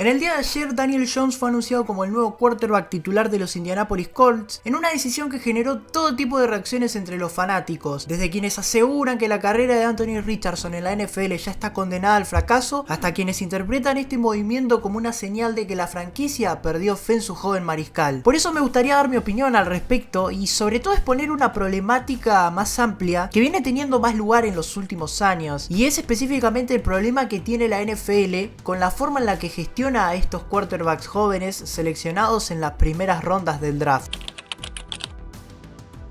En el día de ayer, Daniel Jones fue anunciado como el nuevo quarterback titular de los Indianapolis Colts, en una decisión que generó todo tipo de reacciones entre los fanáticos, desde quienes aseguran que la carrera de Anthony Richardson en la NFL ya está condenada al fracaso, hasta quienes interpretan este movimiento como una señal de que la franquicia perdió fe en su joven mariscal. Por eso me gustaría dar mi opinión al respecto y sobre todo exponer una problemática más amplia que viene teniendo más lugar en los últimos años, y es específicamente el problema que tiene la NFL con la forma en la que gestiona a estos quarterbacks jóvenes seleccionados en las primeras rondas del draft.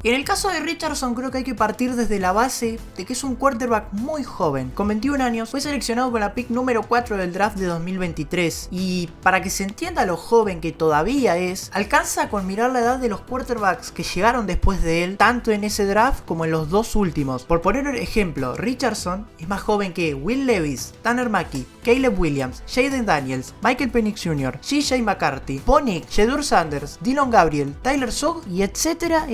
En el caso de Richardson creo que hay que partir desde la base de que es un quarterback muy joven. Con 21 años fue seleccionado con la pick número 4 del draft de 2023 y para que se entienda lo joven que todavía es, alcanza con mirar la edad de los quarterbacks que llegaron después de él, tanto en ese draft como en los dos últimos. Por poner un ejemplo, Richardson es más joven que Will Levis, Tanner Mackey, Caleb Williams, Jayden Daniels, Michael Penix Jr., J.J. McCarthy, Bo Nix, Shedeur Sanders, Dillon Gabriel, Tyler Shough y etcétera.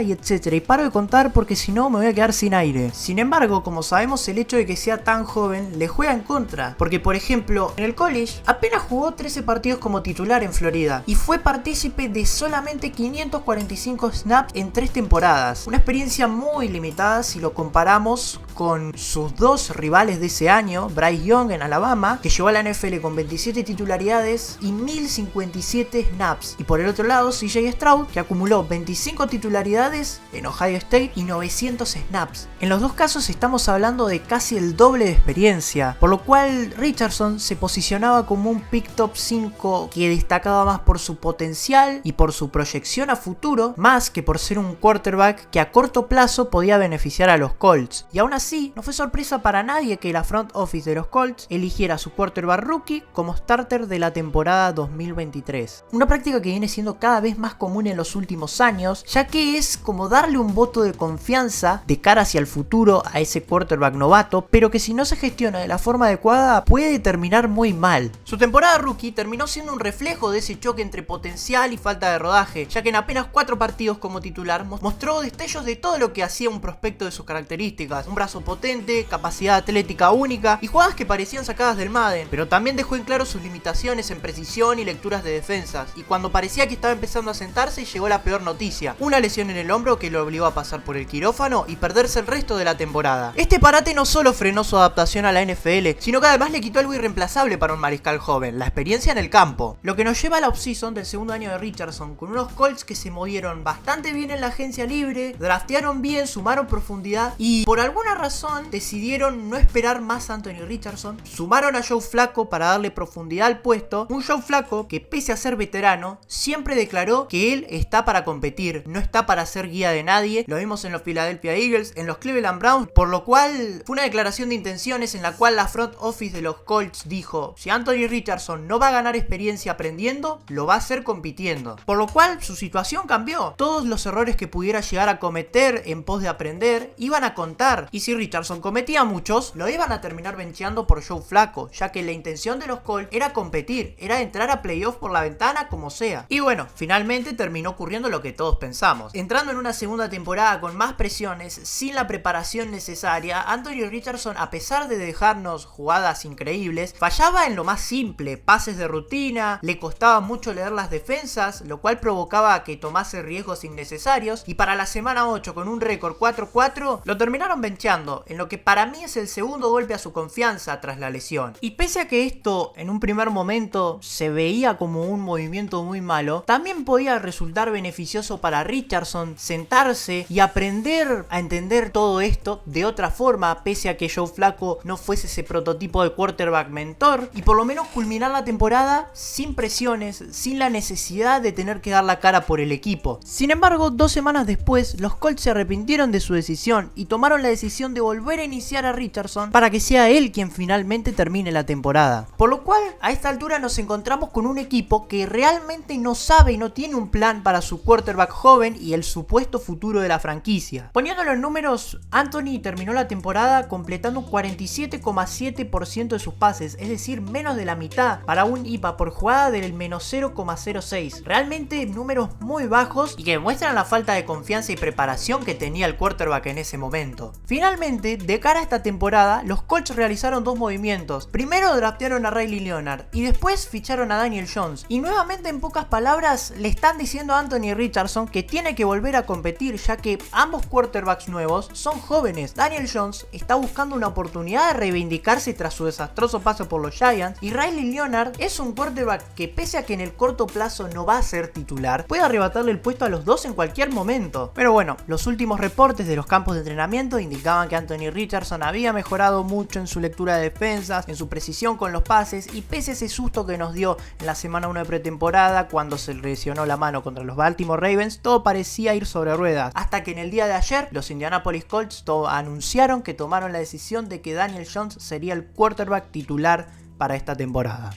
Y paro de contar porque si no me voy a quedar sin aire. Sin embargo, como sabemos, el hecho de que sea tan joven le juega en contra, porque por ejemplo en el college apenas jugó 13 partidos como titular en Florida y fue partícipe de solamente 545 snaps en 3 temporadas, una experiencia muy limitada si lo comparamos con sus dos rivales de ese año, Bryce Young en Alabama, que llegó a la NFL con 27 titularidades y 1057 snaps, y por el otro lado CJ Stroud, que acumuló 25 titularidades en Ohio State y 900 snaps. En los dos casos estamos hablando de casi el doble de experiencia, por lo cual Richardson se posicionaba como un pick top 5 que destacaba más por su potencial y por su proyección a futuro, más que por ser un quarterback que a corto plazo podía beneficiar a los Colts. Y aún así, no fue sorpresa para nadie que la front office de los Colts eligiera a su quarterback rookie como starter de la temporada 2023. Una práctica que viene siendo cada vez más común en los últimos años, ya que es como darle un voto de confianza de cara hacia el futuro a ese quarterback novato, pero que si no se gestiona de la forma adecuada puede terminar muy mal. Su temporada rookie terminó siendo un reflejo de ese choque entre potencial y falta de rodaje, ya que en apenas 4 partidos como titular mostró destellos de todo lo que hacía un prospecto de sus características: un brazo potente, capacidad atlética única y jugadas que parecían sacadas del Madden, pero también dejó en claro sus limitaciones en precisión y lecturas de defensas, y cuando parecía que estaba empezando a sentarse llegó la peor noticia: una lesión en el hombro que lo obligó a pasar por el quirófano y perderse el resto de la temporada. Este parate no solo frenó su adaptación a la NFL, sino que además le quitó algo irreemplazable para un mariscal joven: la experiencia en el campo. Lo que nos lleva a la offseason del segundo año de Richardson, con unos Colts que se movieron bastante bien en la agencia libre, draftearon bien, sumaron profundidad y por alguna razón decidieron no esperar más a Anthony Richardson. Sumaron a Joe Flacco para darle profundidad al puesto, un Joe Flacco que, pese a ser veterano, siempre declaró que él está para competir, no está para ser guía de nadie. Lo vimos en los Philadelphia Eagles, en los Cleveland Browns, por lo cual fue una declaración de intenciones en la cual la front office de los Colts dijo: si Anthony Richardson no va a ganar experiencia aprendiendo, lo va a hacer compitiendo. Por lo cual su situación cambió. Todos los errores que pudiera llegar a cometer en pos de aprender iban a contar, y si Richardson cometía muchos, lo iban a terminar bencheando por Joe Flacco, ya que la intención de los Colts era competir, era entrar a playoff por la ventana como sea. Y bueno, finalmente terminó ocurriendo lo que todos pensamos. Entrando en una segunda temporada con más presiones, sin la preparación necesaria, Anthony Richardson, a pesar de dejarnos jugadas increíbles, fallaba en lo más simple: pases de rutina, le costaba mucho leer las defensas, lo cual provocaba que tomase riesgos innecesarios, y para la semana 8 con un récord 4-4 lo terminaron bencheando, en lo que para mí es el segundo golpe a su confianza tras la lesión. Y pese a que esto en un primer momento se veía como un movimiento muy malo, también podía resultar beneficioso para Richardson sentarse y aprender a entender todo esto de otra forma, pese a que Joe Flacco no fuese ese prototipo de quarterback mentor, y por lo menos culminar la temporada sin presiones, sin la necesidad de tener que dar la cara por el equipo. Sin embargo, 2 semanas después, los Colts se arrepintieron de su decisión y tomaron la decisión de volver a iniciar a Richardson para que sea él quien finalmente termine la temporada. Por lo cual, a esta altura nos encontramos con un equipo que realmente no sabe y no tiene un plan para su quarterback joven y el suplente supuesto futuro de la franquicia. Poniéndolo en números, Anthony terminó la temporada completando un 47,7% de sus pases, es decir, menos de la mitad, para un IPA por jugada del menos 0,06. Realmente números muy bajos y que demuestran la falta de confianza y preparación que tenía el quarterback en ese momento. Finalmente, de cara a esta temporada, los Colts realizaron dos movimientos. Primero draftearon a Riley Leonard y después ficharon a Daniel Jones. Y nuevamente, en pocas palabras, le están diciendo a Anthony Richardson que tiene que volver a competir, ya que ambos quarterbacks nuevos son jóvenes. Daniel Jones está buscando una oportunidad de reivindicarse tras su desastroso paso por los Giants, y Riley Leonard es un quarterback que, pese a que en el corto plazo no va a ser titular, puede arrebatarle el puesto a los dos en cualquier momento. Pero bueno, los últimos reportes de los campos de entrenamiento indicaban que Anthony Richardson había mejorado mucho en su lectura de defensas, en su precisión con los pases, y pese a ese susto que nos dio en la semana 1 de pretemporada cuando se lesionó la mano contra los Baltimore Ravens, todo parecía ir sobre ruedas, hasta que en el día de ayer los Indianapolis Colts anunciaron que tomaron la decisión de que Daniel Jones sería el quarterback titular para esta temporada.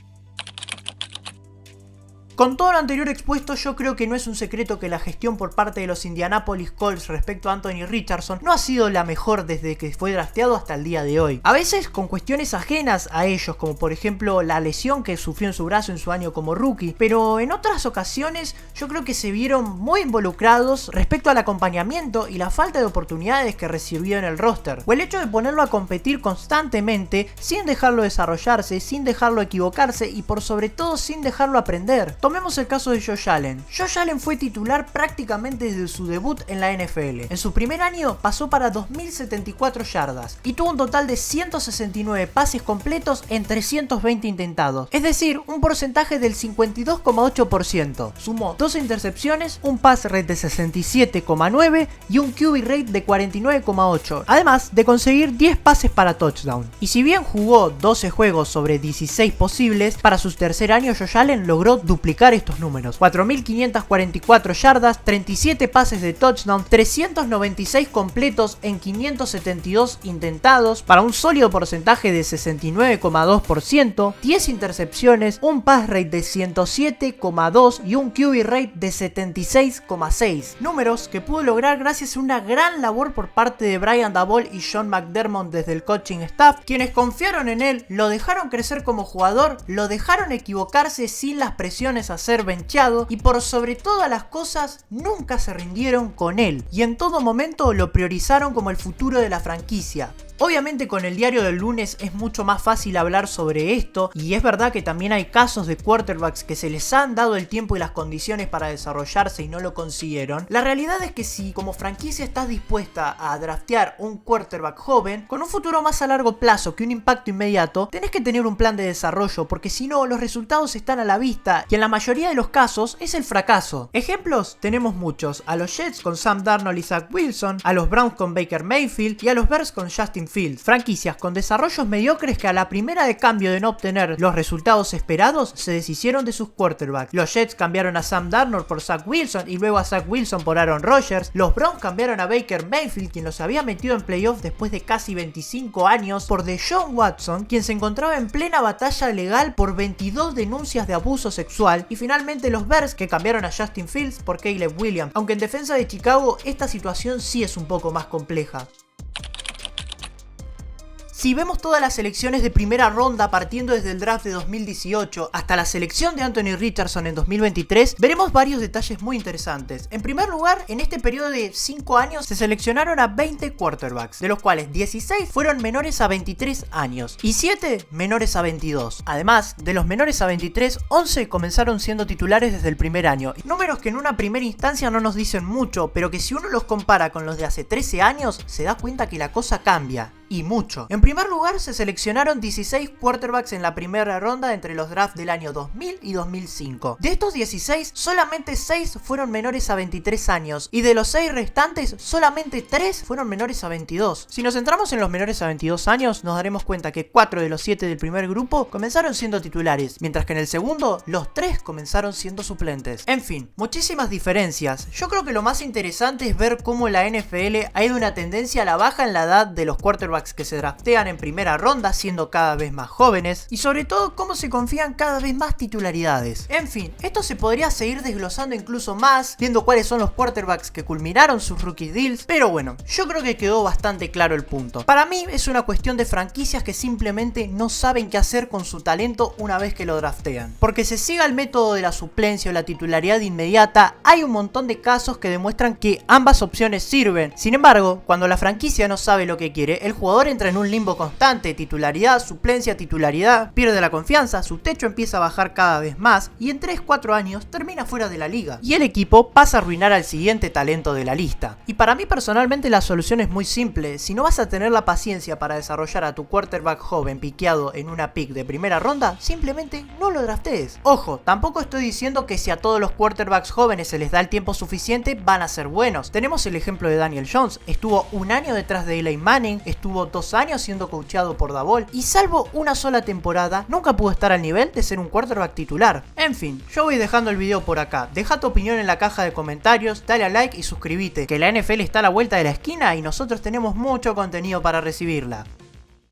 Con todo lo anterior expuesto, yo creo que no es un secreto que la gestión por parte de los Indianapolis Colts respecto a Anthony Richardson no ha sido la mejor desde que fue drafteado hasta el día de hoy. A veces con cuestiones ajenas a ellos, como por ejemplo la lesión que sufrió en su brazo en su año como rookie, pero en otras ocasiones yo creo que se vieron muy involucrados respecto al acompañamiento y la falta de oportunidades que recibió en el roster, o el hecho de ponerlo a competir constantemente sin dejarlo desarrollarse, sin dejarlo equivocarse y por sobre todo sin dejarlo aprender. Tomemos el caso de Josh Allen. Josh Allen fue titular prácticamente desde su debut en la NFL. En su primer año pasó para 2074 yardas y tuvo un total de 169 pases completos en 320 intentados, es decir, un porcentaje del 52,8%. Sumó 2 intercepciones, un pass rate de 67,9 y un QB rate de 49,8, además de conseguir 10 pases para touchdown. Y si bien jugó 12 juegos sobre 16 posibles, para su tercer año Josh Allen logró duplicar estos números: 4.544 yardas, 37 pases de touchdown, 396 completos en 572 intentados para un sólido porcentaje de 69,2%, 10 intercepciones, un pass rate de 107,2 y un QB rate de 76,6. Números que pudo lograr gracias a una gran labor por parte de Brian Daboll y Sean McDermott desde el coaching staff, quienes confiaron en él, lo dejaron crecer como jugador, lo dejaron equivocarse sin las presiones a ser benchado y por sobre todas las cosas nunca se rindieron con él y en todo momento lo priorizaron como el futuro de la franquicia. Obviamente con el diario del lunes es mucho más fácil hablar sobre esto, y es verdad que también hay casos de quarterbacks que se les han dado el tiempo y las condiciones para desarrollarse y no lo consiguieron. La realidad es que si como franquicia estás dispuesta a draftear un quarterback joven con un futuro más a largo plazo que un impacto inmediato, tenés que tener un plan de desarrollo, porque si no los resultados están a la vista y en la mayoría de los casos es el fracaso. Ejemplos tenemos muchos: a los Jets con Sam Darnold y Zach Wilson, a los Browns con Baker Mayfield y a los Bears con Justin Fields, franquicias con desarrollos mediocres que a la primera de cambio de no obtener los resultados esperados se deshicieron de sus quarterbacks. Los Jets cambiaron a Sam Darnold por Zach Wilson y luego a Zach Wilson por Aaron Rodgers. Los Browns cambiaron a Baker Mayfield, quien los había metido en playoffs después de casi 25 años, por Deshaun Watson, quien se encontraba en plena batalla legal por 22 denuncias de abuso sexual. Y finalmente los Bears, que cambiaron a Justin Fields por Caleb Williams, aunque en defensa de Chicago esta situación sí es un poco más compleja. Si vemos todas las selecciones de primera ronda partiendo desde el draft de 2018 hasta la selección de Anthony Richardson en 2023, veremos varios detalles muy interesantes. En primer lugar, en este periodo de 5 años se seleccionaron a 20 quarterbacks, de los cuales 16 fueron menores a 23 años y 7 menores a 22. Además, de los menores a 23, 11 comenzaron siendo titulares desde el primer año. Números que en una primera instancia no nos dicen mucho, pero que si uno los compara con los de hace 13 años, se da cuenta que la cosa cambia. Y mucho. En primer lugar, se seleccionaron 16 quarterbacks en la primera ronda entre los drafts del año 2000 y 2005. De estos 16, solamente 6 fueron menores a 23 años y de los 6 restantes, solamente 3 fueron menores a 22. Si nos centramos en los menores a 22 años, nos daremos cuenta que 4 de los 7 del primer grupo comenzaron siendo titulares, mientras que en el segundo, los 3 comenzaron siendo suplentes. En fin, muchísimas diferencias. Yo creo que lo más interesante es ver cómo la NFL ha ido una tendencia a la baja en la edad de los quarterbacks quarterbacks que se draftean en primera ronda siendo cada vez más jóvenes, y sobre todo cómo se confían cada vez más titularidades. En fin, esto se podría seguir desglosando incluso más, viendo cuáles son los quarterbacks que culminaron sus rookie deals, pero bueno, yo creo que quedó bastante claro el punto. Para mí es una cuestión de franquicias que simplemente no saben qué hacer con su talento una vez que lo draftean. Porque se siga el método de la suplencia o la titularidad inmediata, hay un montón de casos que demuestran que ambas opciones sirven. Sin embargo, cuando la franquicia no sabe lo que quiere, el jugador entra en un limbo constante, titularidad, suplencia, titularidad, pierde la confianza, su techo empieza a bajar cada vez más y en 3-4 años termina fuera de la liga. Y el equipo pasa a arruinar al siguiente talento de la lista. Y para mí personalmente la solución es muy simple. Si no vas a tener la paciencia para desarrollar a tu quarterback joven piqueado en una pick de primera ronda, simplemente no lo draftees. Ojo, tampoco estoy diciendo que si a todos los quarterbacks jóvenes se les da el tiempo suficiente van a ser buenos. Tenemos el ejemplo de Daniel Jones, estuvo un año detrás de Eli Manning, estuvo 2 años siendo coacheado por Daboll y salvo una sola temporada nunca pudo estar al nivel de ser un quarterback titular. En fin, yo voy dejando el video por acá. Deja tu opinión en la caja de comentarios, dale a like y suscríbete, que la NFL está a la vuelta de la esquina y nosotros tenemos mucho contenido para recibirla.